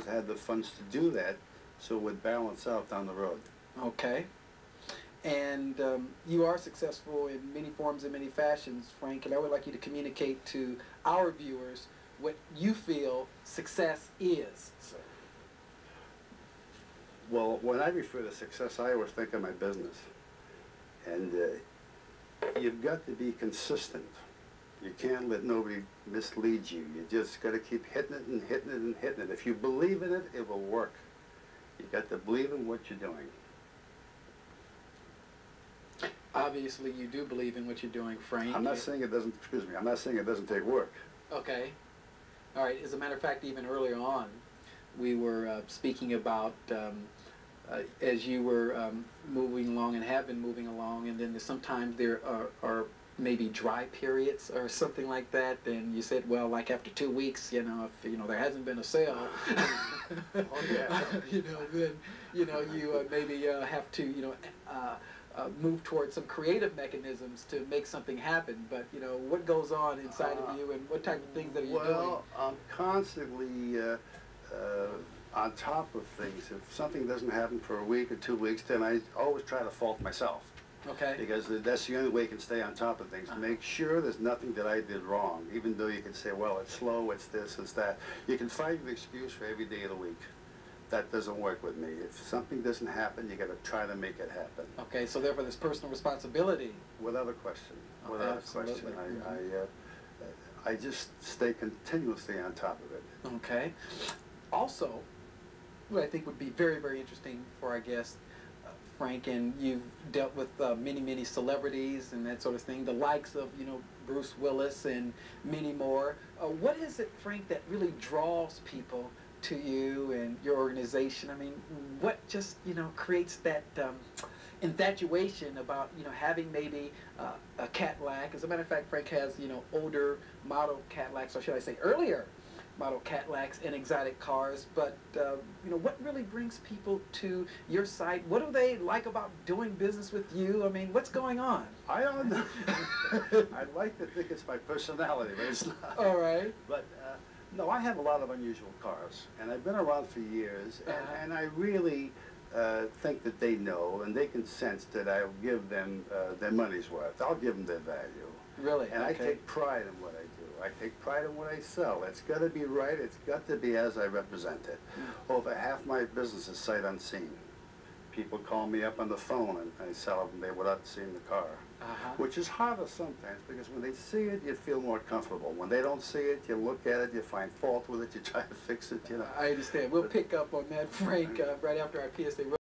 always had the funds to do that, so it would balance out down the road. Okay. And you are successful in many forms and many fashions, Frank, and I would like you to communicate to our viewers what you feel success is. So. Well, when I refer to success, I always think of my business. And you've got to be consistent. You can't let nobody mislead you. You just got to keep hitting it and hitting it and hitting it. If you believe in it, it will work. You got to believe in what you're doing. Obviously, you do believe in what you're doing, Frank. I'm not saying it doesn't, excuse me, I'm not saying it doesn't take work. Okay. All right. As a matter of fact, even earlier on, we were speaking about as you were moving along and have been moving along, and then sometimes there are maybe dry periods or something like that, and you said, well, like after 2 weeks, you know, if, you know, there hasn't been a sale, Oh, yeah. you know, then, you know, you maybe have to, you know, move towards some creative mechanisms to make something happen. But, you know, what goes on inside of you, and what type of things that are you doing? Well, I'm constantly on top of things. If something doesn't happen for a week or 2 weeks, then I always try to fault myself. Okay. Because that's the only way you can stay on top of things. Make sure there's nothing that I did wrong, even though you can say, well, it's slow, it's this, it's that. You can find an excuse for every day of the week. That doesn't work with me. If something doesn't happen, you got to try to make it happen. Okay, so therefore there's personal responsibility. Without a question. Without a question. I just stay continuously on top of it. Okay. Also, what I think would be very, very interesting for our guest, Frank, and you've dealt with many, many celebrities and that sort of thing, the likes of, you know, Bruce Willis and many more. What is it, Frank, that really draws people to you and your organization? I mean, what just, you know, creates that infatuation about, you know, having maybe a Cadillac? As a matter of fact, Frank has, you know, older model Cadillacs, or should I say earlier model Cadillacs and exotic cars, but you know, what really brings people to your site? What do they like about doing business with you? I mean, what's going on? I don't know. I'd like to think it's my personality, but it's not. All right. But no, I have a lot of unusual cars, and I've been around for years, and I really think that they know and they can sense that I'll give them their money's worth. I'll give them their value. Really? And okay. I take pride in what I do. I take pride in what I sell. It's got to be right. It's got to be as I represent it. Over half my business is sight unseen. People call me up on the phone and I sell them without seeing the car, which is harder sometimes because when they see it, you feel more comfortable. When they don't see it, you look at it, you find fault with it, you try to fix it. You know. I understand. We'll pick up on that, Frank, right after our PSA.